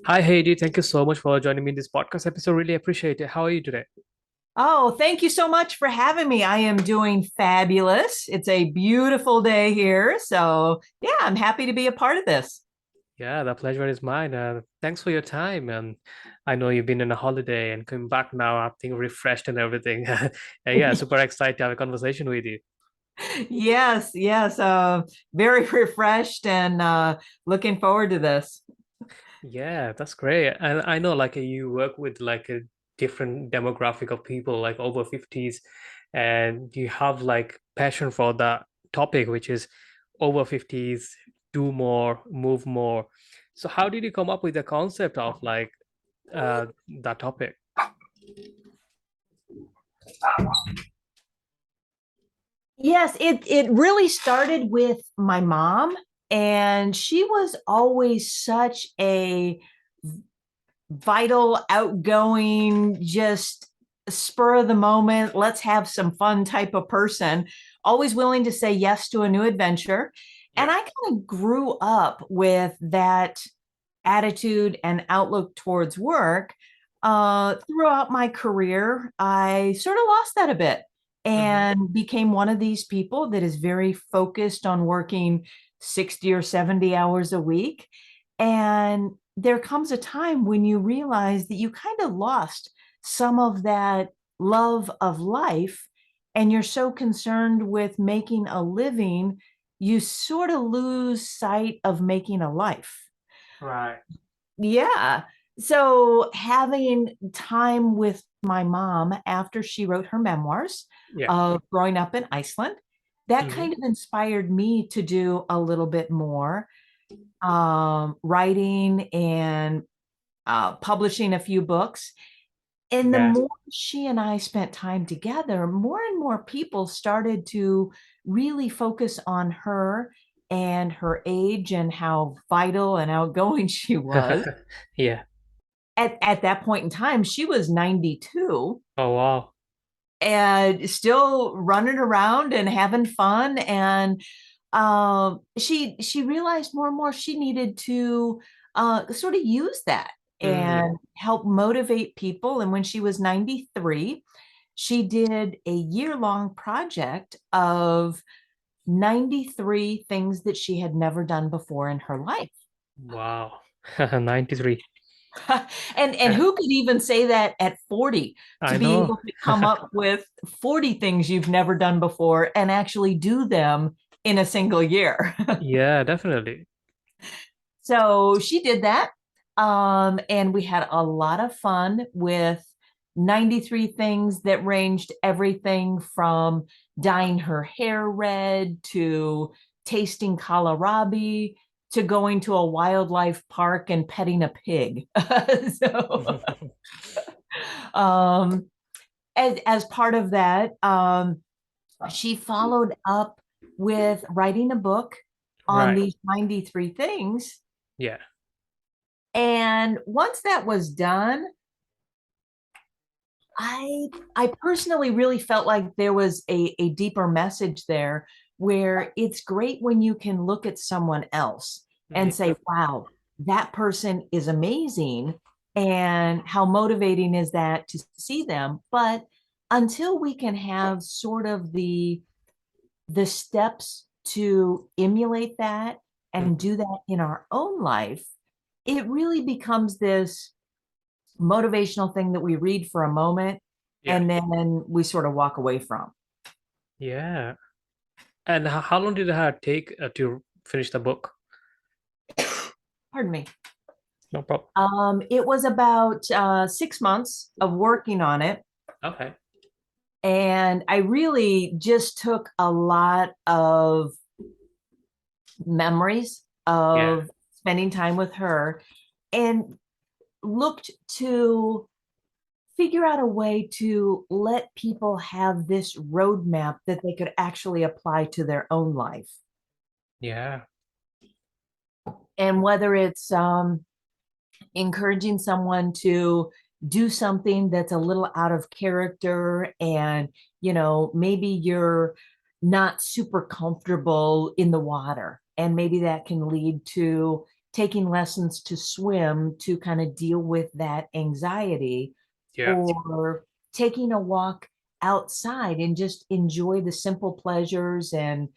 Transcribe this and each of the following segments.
Hi, Heidi. Thank you so much for joining me in this podcast episode. Really appreciate it. How are you today? Oh, thank you so much for having me. I am doing fabulous. It's a beautiful day here. So, yeah, I'm happy to be a part of this. Yeah, the pleasure is mine. Thanks for your time. And I know you've been on a holiday and coming back now, I think refreshed and everything. Yeah, super excited to have a conversation with you. Yes, yes. Very refreshed and looking forward to this. Yeah, that's great. And I know like you work with like a different demographic of people, like over 50s, and you have like passion for that topic, which is over 50s, do more, move more. So how did you come up with the concept of like that topic? Yes, it really started with my mom, and she was always such a vital, outgoing, just spur of the moment, let's have some fun type of person, always willing to say yes to a new adventure. And Yeah. I kind of grew up with that attitude and outlook towards work. Throughout my career, I sort of lost that a bit Hmm. and became one of these people that is very focused on working 60 or 70 hours a week. And there comes a time when you realize that you kind of lost some of that love of life, and you're so concerned with making a living, you sort of lose sight of making a life. Right. Yeah. So having time with my mom after she wrote her memoirs Yeah. of growing up in Iceland, that Hmm. kind of inspired me to do a little bit more writing and publishing a few books. And the Yeah. more she and I spent time together, more and more people started to really focus on her and her age and how vital and outgoing she was. Yeah. At that point in time, she was 92 Oh wow. and still running around and having fun. And she realized more and more she needed to sort of use that Hmm. and help motivate people. And when she was 93, she did a year-long project of 93 things that she had never done before in her life. Wow. 93. And Uh, who could even say that at 40, to I be know. able to come up with 40 things you've never done before and actually do them in a single year. Yeah, definitely. So she did that. And we had a lot of fun with 93 things that ranged everything from dyeing her hair red to tasting kohlrabi to going to a wildlife park and petting a pig. So um, as part of that, she followed up with writing a book on Right. these 93 things. Yeah. And once that was done, I personally really felt like there was a deeper message there where it's great when you can look at someone else and Yeah. say, wow, that person is amazing. And how motivating is that to see them? But until we can have sort of the steps to emulate that and Mhm. do that in our own life, it really becomes this motivational thing that we read for a moment Yeah. and then we sort of walk away from. Yeah. And how long did it take to finish the book? Pardon me. No problem. It was about 6 months of working on it. Okay. And I really just took a lot of memories Yeah. of spending time with her and looked to figure out a way to let people have this roadmap that they could actually apply to their own life. Yeah. And whether it's encouraging someone to do something that's a little out of character, and maybe you're not super comfortable in the water, and maybe that can lead to taking lessons to swim to kind of deal with that anxiety, Yeah. or taking a walk outside and just enjoy the simple pleasures, and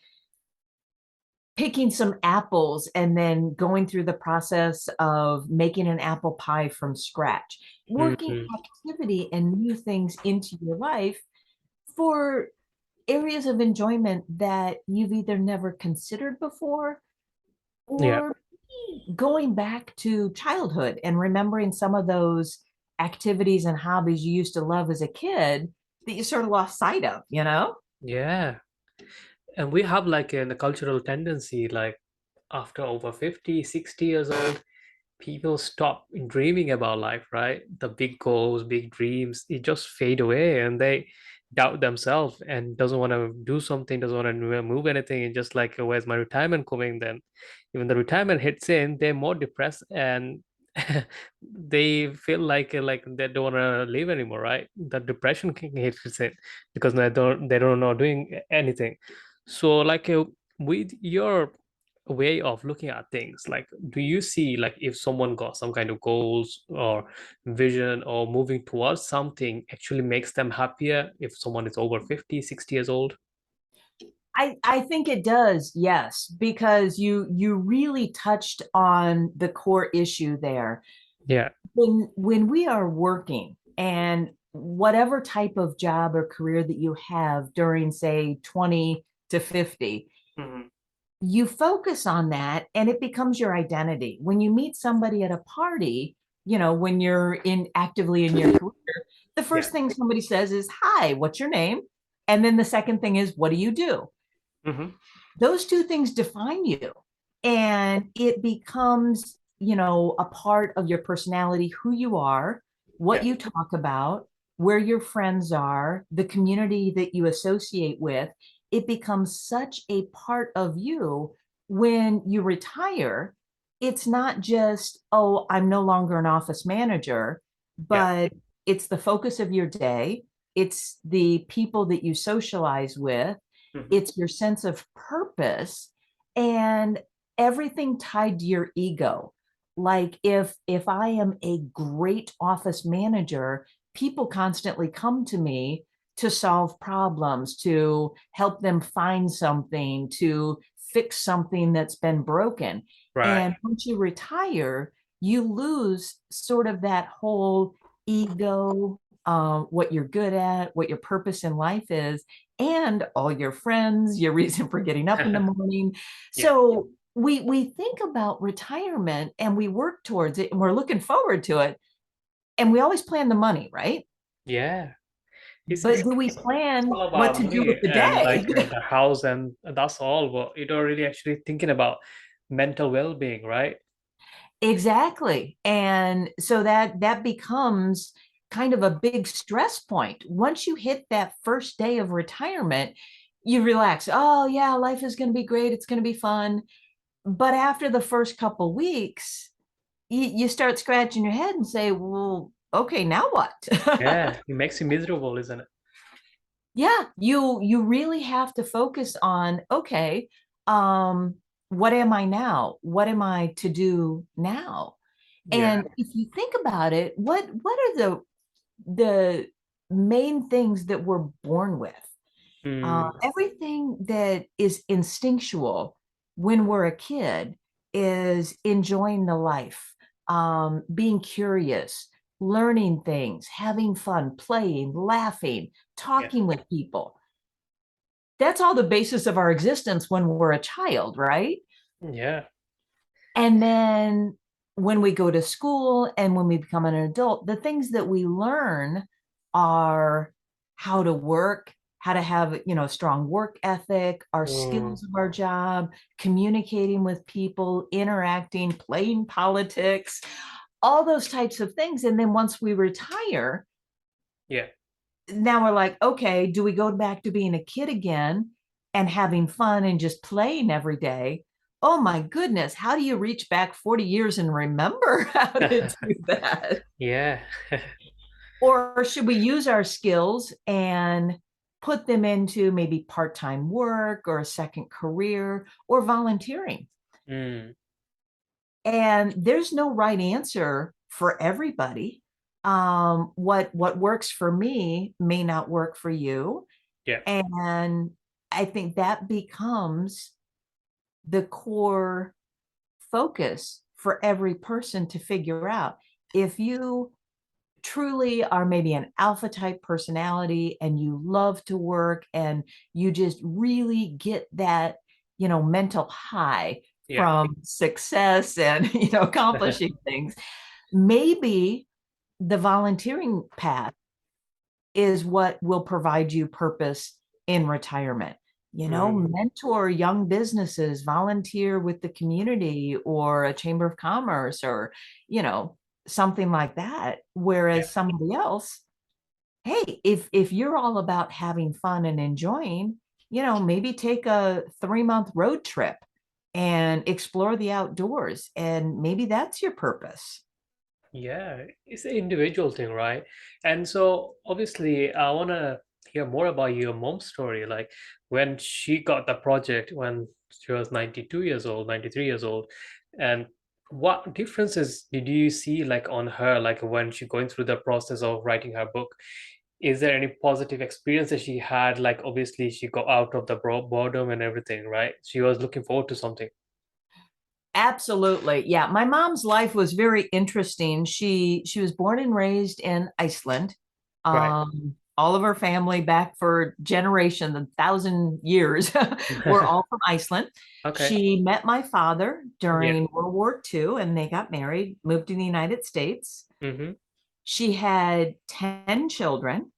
picking some apples and then going through the process of making an apple pie from scratch, working Hmm. activity and new things into your life for areas of enjoyment that you've either never considered before, Yeah. or going back to childhood and remembering some of those activities and hobbies you used to love as a kid that you sort of lost sight of, you know? Yeah. And we have like a cultural tendency, like after over 50, 60 years old, people stop dreaming about life, right? The big goals, big dreams, it just fade away and they doubt themselves and doesn't want to do something, doesn't want to move anything. And just like, where's my retirement coming? Then even the retirement hits in, they're more depressed and they feel like they don't want to live anymore, right? The depression hits in because they don't know doing anything. So like with your way of looking at things, like do you see like if someone got some kind of goals or vision or moving towards something actually makes them happier if someone is over 50, 60 years old? I think it does, yes, because you really touched on the core issue there. Yeah. When we are working, and whatever type of job or career that you have during, say, 20 to 50, Hmm. you focus on that and it becomes your identity. When you meet somebody at a party, when you're in actively in your career, the Yeah. first thing somebody says is, "Hi, what's your name?" And then the second thing is, "What do you do?" Hmm. Those two things define you, and it becomes, a part of your personality, who you are, what Yeah. you talk about, where your friends are, the community that you associate with. It becomes such a part of you. When you retire, it's not just, "Oh, I'm no longer an office manager," Yeah. but it's the focus of your day, it's the people that you socialize with, Hmm. it's your sense of purpose, and everything tied to your ego. Like, if I am a great office manager, people constantly come to me to solve problems, to help them find something, to fix something that's been broken. Right. And once you retire, you lose sort of that whole ego, what you're good at, what your purpose in life is, and all your friends, your reason for getting up in the morning. Yeah. So we think about retirement and we work towards it and we're looking forward to it, and we always plan the money, right? Yeah. it's But it's, do we it's plan all what about to do money with the and day? like the house and that's all, but you don't really actually thinking about mental well-being, right? Exactly. And so that becomes kind of a big stress point. Once you hit that first day of retirement, you relax. Oh yeah, life is going to be great. It's going to be fun. But after the first couple weeks, you start scratching your head and say, "Well, okay, now what?" Yeah, it makes you miserable, isn't it? Yeah, you really have to focus on, okay, um, what am I now? What am I to do now? Yeah. And if you think about it, what are the main things that we're born with? Mm, Everything that is instinctual when we're a kid is enjoying the life, being curious, learning things, having fun, playing, laughing, yeah. talking with people. That's all the basis of our existence when we're a child, right? Yeah. And then when we go to school and when we become an adult, the things that we learn are how to work, how to have, strong work ethic, our Mm, skills of our job, communicating with people, interacting, playing politics, all those types of things. And then once we retire, yeah. now we're like, okay, do we go back to being a kid again and having fun and just playing every day? Oh my goodness, how do you reach back 40 years and remember how to do that? Yeah. Or should we use our skills and put them into maybe part-time work or a second career or volunteering? Mm. And there's no right answer for everybody. What works for me may not work for you. Yeah. And I think that becomes the core focus for every person to figure out. If you truly are maybe an alpha type personality and you love to work and you just really get that, mental high Yeah. from success and, accomplishing things, maybe the volunteering path is what will provide you purpose in retirement. Mm, Mentor young businesses, volunteer with the community or a chamber of commerce or, you know, something like that. yeah. Whereas somebody else, hey, if you're all about having fun and enjoying, maybe take a 3-month road trip and explore the outdoors. And maybe that's your purpose. Yeah, it's an individual thing, right? And so obviously I want to hear more about your mom's story, like when she got the project when she was 92 years old, 93 years old, and what differences did you see like on her, like when she going through the process of writing her book? Is there any positive experiences she had? Like obviously she got out of the boredom and everything, right? She was looking forward to something. Absolutely. Yeah, my mom's life was very interesting. She was born and raised in Iceland. Right. All of her family back for generations, 1,000 years, were all from Iceland. Okay. She met my father Yeah. during World War II and they got married, moved to the United States. Mm-hmm. She had 10 children.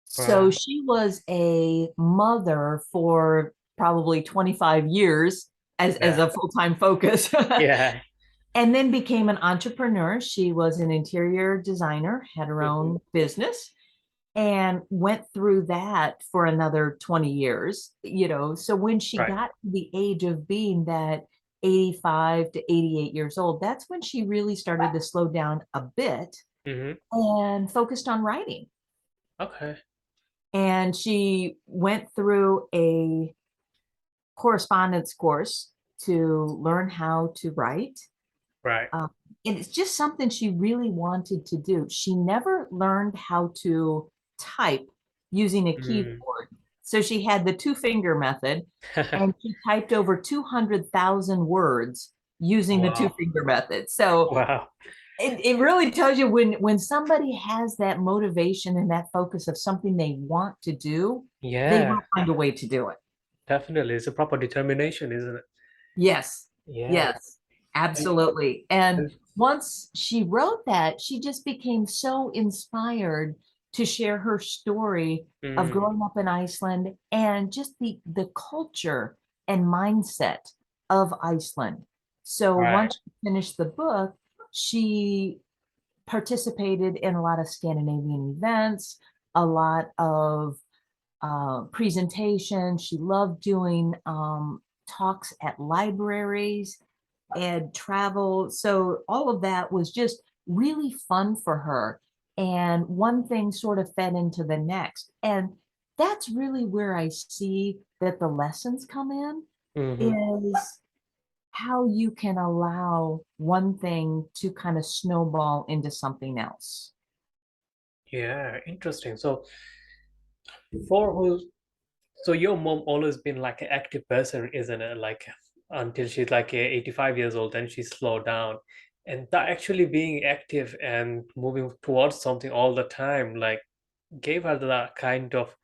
So Wow. she was a mother for probably 25 years as Yeah. a full-time focus. Yeah. And then became an entrepreneur. She was an interior designer, had her Mhm. own business, and went through that for another 20 years. So when she Right. got to the age of being that 85 to 88 years old, that's when she really started to slow down a bit Mm-hmm. and focused on writing. Okay. And she went through a correspondence course to learn how to write. Right. Um, and it's just something she really wanted to do. She never learned how to type using a Mm. keyboard. So she had the two-finger method and she typed over 200,000 words using the Wow. two-finger method. So Wow. it really tells you when somebody has that motivation and that focus of something they want to do, they Yeah, will find a way to do it. definitely. It's a proper determination, isn't it? Yes, Yeah. yes, And, absolutely. And and once she wrote that, she just became so inspired to share her story of mm, growing up in Iceland and just the culture and mindset of Iceland. So right. once she finished the book, she participated in a lot of Scandinavian events, a lot of presentation. She loved doing talks at libraries and travel. So all of that was just really fun for her. And one thing sort of fed into the next. And that's really where I see that the lessons come in Hmm. is how you can allow one thing to kind of snowball into something else. Yeah, interesting. So for who, so your mom always been like an active person, isn't it? Like until she's like 85 years old, then she slowed down. And that actually being active and moving towards something all the time, like gave her that kind of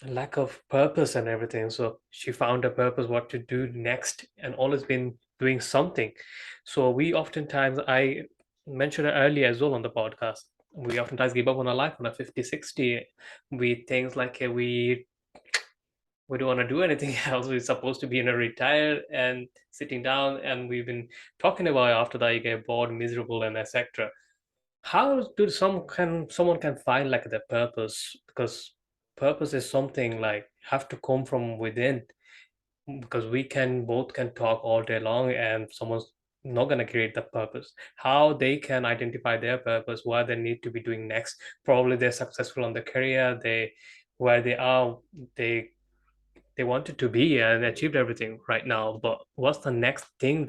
lack of purpose and everything. So she found a purpose what to do next and always been doing something. So we oftentimes, I mentioned it earlier as well on the podcast, we oftentimes give up on our life on a 50, 60. We things like we don't want to do anything else. We're supposed to be in a retired and sitting down, and we've been talking about it. After that you get bored, miserable, and etc. How do someone can find like the purpose? Because purpose is something like have to come from within. Because we can both can talk all day long, and someone's not gonna create the purpose. How they can identify their purpose, what they need to be doing next. Probably they're successful on their career. They where they are, they they wanted to be and achieved everything right now. But what's the next thing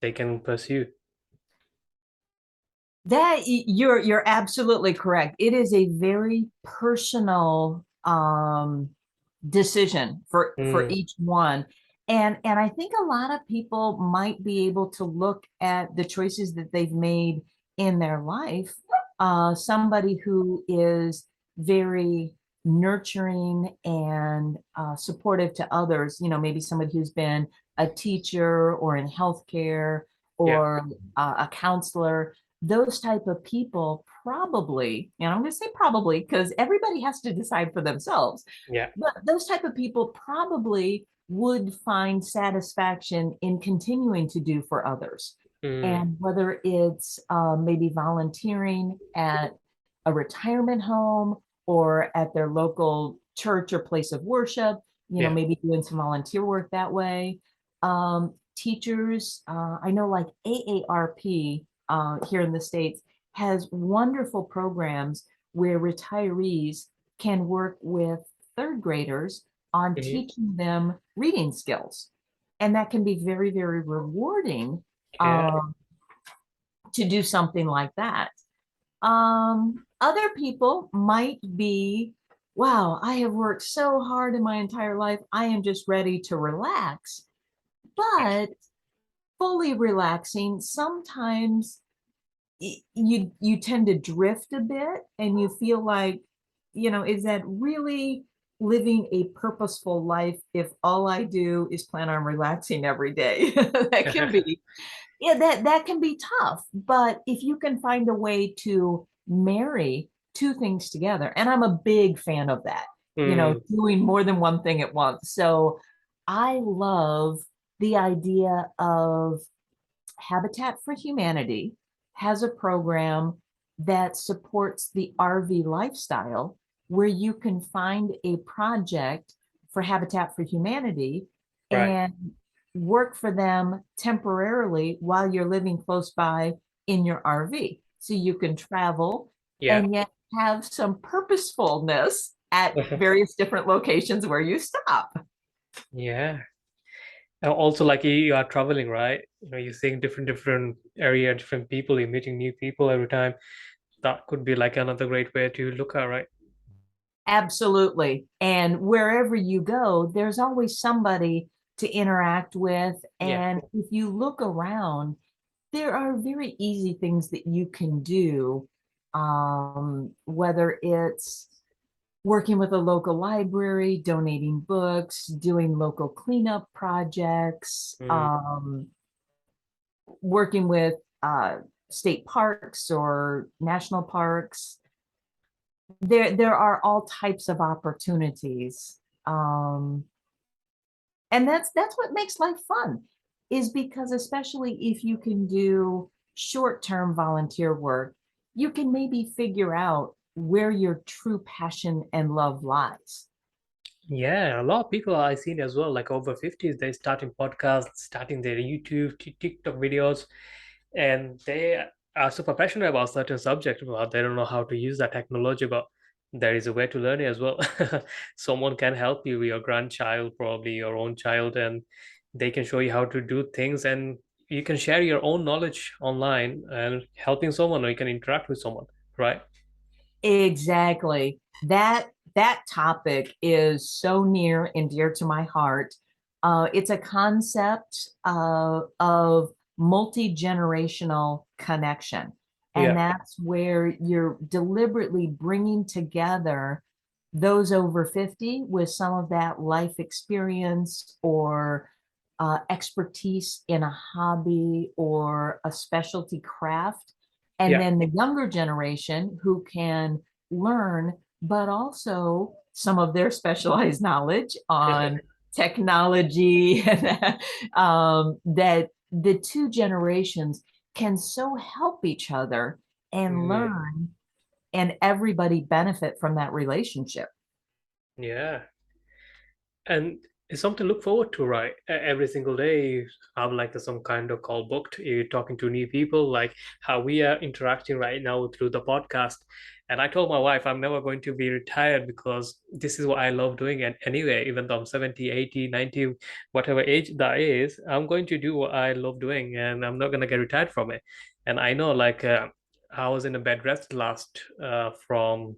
they can pursue. You're absolutely correct. It is a very personal decision for Mm, each one. And I think a lot of people might be able to look at the choices that they've made in their life. Somebody who is very nurturing and supportive to others, maybe somebody who's been a teacher or in healthcare yeah, or a counselor. Those type of people probably, and I'm going to say probably because everybody has to decide for themselves, yeah. but those type of people probably would find satisfaction in continuing to do for others. Mm, And whether it's maybe volunteering at a retirement home or at their local church or place of worship, yeah. maybe doing some volunteer work that way. Teachers, I know like AARP here in the States has wonderful programs where retirees can work with third graders on Hmm. teaching them reading skills. And that can be very, very rewarding Yeah. to do something like that. Other people might be, wow, I have worked so hard in my entire life. I am just ready to relax. But fully relaxing, sometimes you tend to drift a bit and you feel like, is that really living a purposeful life if all I do is plan on relaxing every day? That can be, yeah, that can be tough. But if you can find a way to marry two things together, and I'm a big fan of that, Mm, doing more than one thing at once. So I love the idea of Habitat for Humanity has a program that supports the RV lifestyle where you can find a project for Habitat for Humanity right. and work for them temporarily while you're living close by in your RV. So you can travel Yeah. and yet have some purposefulness at various different locations where you stop. Yeah. And also, like you are traveling, right? You're seeing different area, different people. You're meeting new people every time. That could be like another great way to look at, right? Absolutely. And wherever you go, there's always somebody to interact with. Yeah. And if you look around, there are very easy things that you can do, whether it's working with a local library, donating books, doing local cleanup projects, Mm, working with state parks or national parks. There are all types of opportunities. And that's what makes life fun, is because especially if you can do short-term volunteer work, you can maybe figure out where your true passion and love lies. yeah, a lot of people I seen as well, like over 50s, they starting podcasts, starting their YouTube, TikTok videos, and they are super passionate about certain subject, but they don't know how to use that technology, but there is a way to learn it as well. Someone can help you, your grandchild, probably your own child, and they can show you how to do things, and you can share your own knowledge online and helping someone, or you can interact with someone, right? Exactly. That topic is so near and dear to my heart. It's a concept of multi-generational connection. And Yeah, that's where you're deliberately bringing together those over 50 with some of that life experience or expertise in a hobby or a specialty craft, and yeah. then the younger generation who can learn, but also some of their specialized knowledge on technology, that the two generations can so help each other and Mm, learn, and everybody benefit from that relationship. yeah. And It's something to look forward to, right? Every single day, you have like some kind of call booked. You're talking to new people, like how we are interacting right now through the podcast. And I told my wife I'm never going to be retired because this is what I love doing. And anyway, even though I'm 70, 80, 90, whatever age that is, I'm going to do what I love doing and I'm not going to get retired from it. And I know, like, I was in a bed rest last from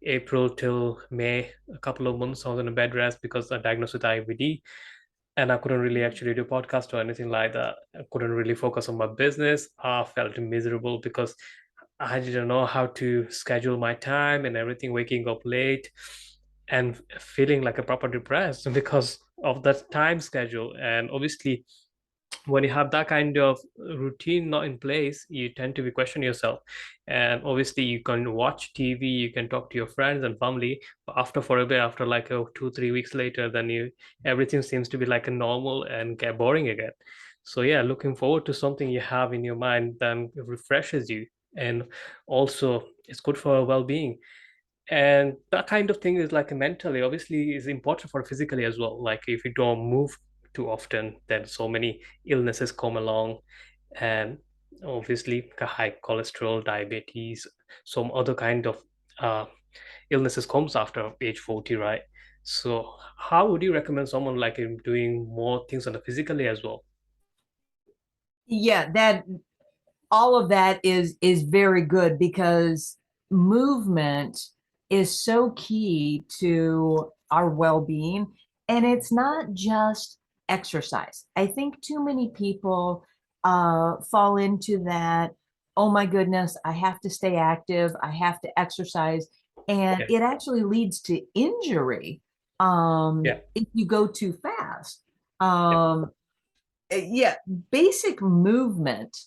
April till May, a couple of months I was in a bed rest because I diagnosed with IBD, and I couldn't really actually do podcast or anything like that. I couldn't really focus on my business. I felt miserable because I didn't know how to schedule my time and everything, waking up late and feeling like a proper depressed because of that time schedule. And obviously, when you have that kind of routine not in place, you tend to be questioning yourself. And obviously, you can watch TV, you can talk to your friends and family, but after for a bit, after like 2 3 weeks later, then you everything seems to be like a normal and get boring again. So yeah, looking forward to something you have in your mind then refreshes you, and also it's good for well-being. And that kind of thing is like mentally obviously is important for physically as well. Like if you don't move too often, then so many illnesses come along, and obviously high cholesterol, diabetes, some other kind of uh, illnesses comes after age 40, right? So how would you recommend someone like doing more things on the physically as well? Yeah, that all of that is very good because movement is so key to our well-being, and it's not just exercise. I think too many people fall into that, oh my goodness, I have to stay active, I have to exercise, and Yeah, it actually leads to injury yeah, if you go too fast. yeah. um yeah, basic movement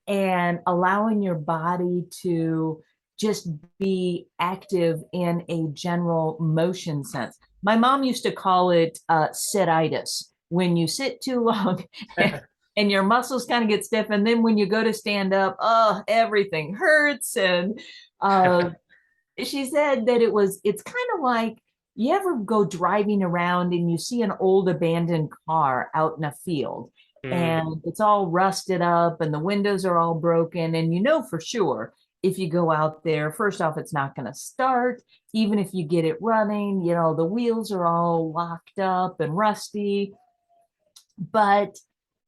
and allowing your body to just be active in a general motion sense. My mom used to call it sititis, when you sit too long and your muscles kind of get stiff, and then when you go to stand up, oh, everything hurts. And uh, she said that it's kind of like, you ever go driving around and you see an old abandoned car out in a field Mm, and it's all rusted up and the windows are all broken, and you know for sure if you go out there, first off, it's not going to start. Even if you get it running, the wheels are all locked up and rusty. But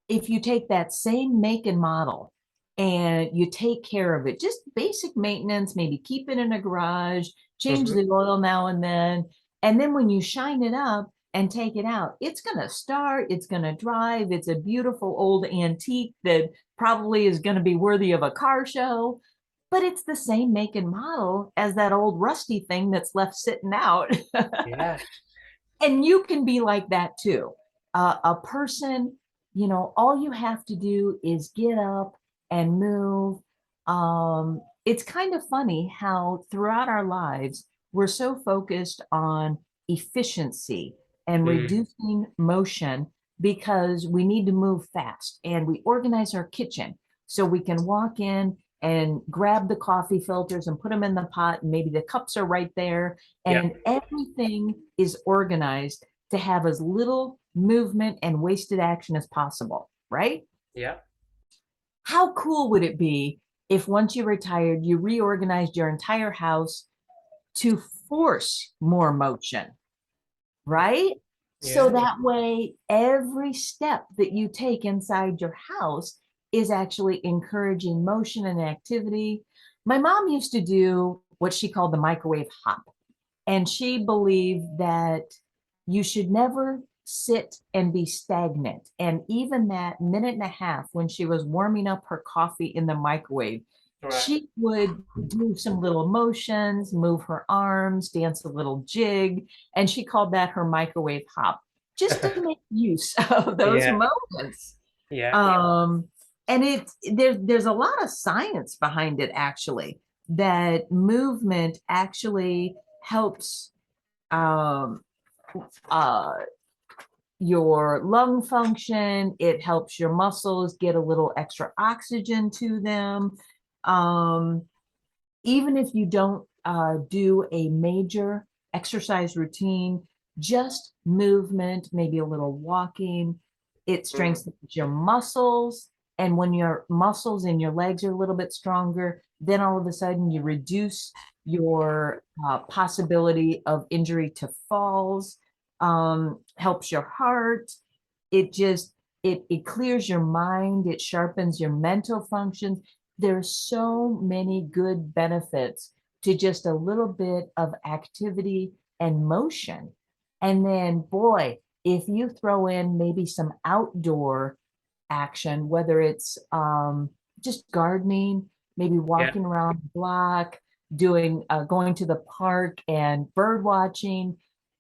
if you take that same make and model and you take care of it, just basic maintenance, maybe keep it in a garage, change mhm. the oil now and then when you shine it up and take it out, it's going to start, it's going to drive. It's a beautiful old antique that probably is going to be worthy of a car show, but it's the same make and model as that old rusty thing that's left sitting out. Yeah. And you can be like that too. A person, all you have to do is get up and move. It's kind of funny how throughout our lives, we're so focused on efficiency and Mm, reducing motion because we need to move fast, and we organize our kitchen so we can walk in and grab the coffee filters and put them in the pot, and maybe the cups are right there, yeah, and everything is organized to have as little movement and wasted action as possible, right? yeah. How cool would it be if once you retired, you reorganized your entire house to force more motion, right? So Yeah. that way, every step that you take inside your house is actually encouraging motion and activity. My mom used to do what she called the microwave hop. And she believed that you should never sit and be stagnant. And even that minute and a half when she was warming up her coffee in the microwave, Right. she would do some little motions, move her arms, dance a little jig. And she called that her microwave hop, just to make use of those Yeah, moments. yeah. Um, and there's a lot of science behind it, actually, that movement actually helps um, uh, your lung function. It helps your muscles get a little extra oxygen to them. Um, Even if you don't do a major exercise routine, just movement, maybe a little walking. It Mm. strengthens your muscles. And when your muscles in your legs are a little bit stronger, then all of a sudden you reduce your possibility of injury to falls, helps your heart. It just, it clears your mind, it sharpens your mental functions. There's so many good benefits to just a little bit of activity and motion. And then, boy, if you throw in maybe some outdoor action, whether it's just gardening, maybe Yeah. walking around the block, doing going to the park and bird watching,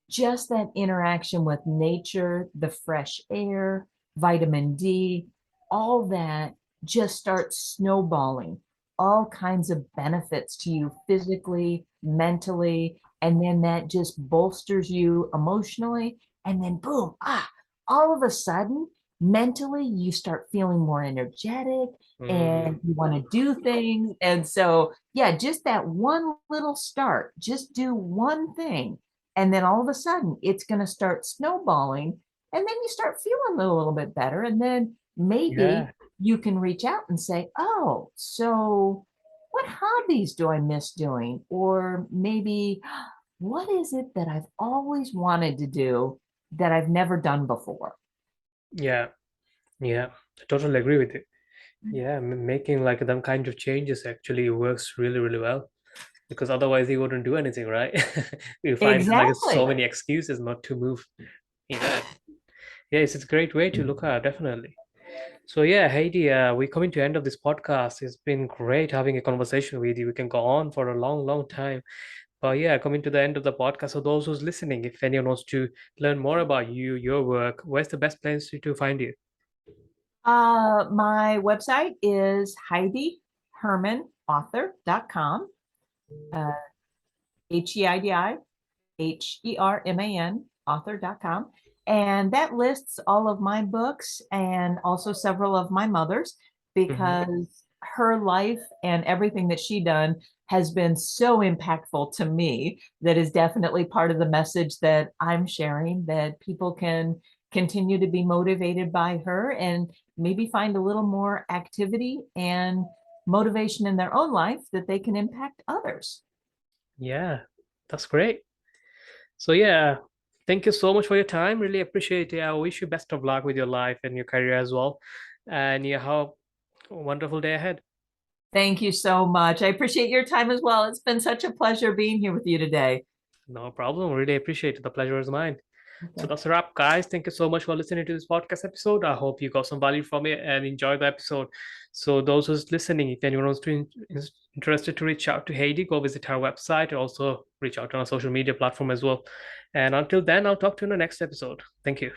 just that interaction with nature, the fresh air, vitamin D, all that just starts snowballing all kinds of benefits to you physically, mentally, and then that just bolsters you emotionally. And then boom, all of a sudden, mentally, you start feeling more energetic and Mm. you want to do things. And so, yeah, just that one little start, just do one thing. And then all of a sudden, it's going to start snowballing. And then you start feeling a little bit better. And then maybe Yeah. you can reach out and say, oh, so what hobbies do I miss doing? Or maybe, what is it that I've always wanted to do that I've never done before? Yeah. Yeah. I totally agree with you. Yeah, making like them kind of changes actually works really, really well because otherwise you wouldn't do anything, right? You find like so Exactly. many excuses not to move. Yeah. Yeah, it's a great way to look at, definitely. So yeah, Heidi, we're coming to end of this podcast. It's been great having a conversation with you. We can go on for a long, long time. But yeah, coming to the end of the podcast. So those who's listening, if anyone wants to learn more about you, your work, where's the best place to find you? My website is Heidi Herman author.com. Uh, HEIDI HERMAN author.com. And that lists all of my books and also several of my mother's Hmm. because her life and everything that she done has been so impactful to me that is definitely part of the message that I'm sharing that people can continue to be motivated by her and maybe find a little more activity and motivation in their own life that they can impact others. Yeah, that's great. So yeah, thank you so much for your time. Really appreciate it. I wish you best of luck with your life and your career as well. And yeah, have a wonderful day ahead. Thank you so much. I appreciate your time as well. It's been such a pleasure being here with you today. No problem. Really appreciate it. The pleasure is mine. So Okay. that's a wrap, guys. Thank you so much for listening to this podcast episode. I hope you got some value from it and enjoy the episode. So those who's listening, if anyone is interested to reach out to Heidi, go visit her website and also reach out on our social media platform as well. And until then, I'll talk to you in the next episode. Thank you.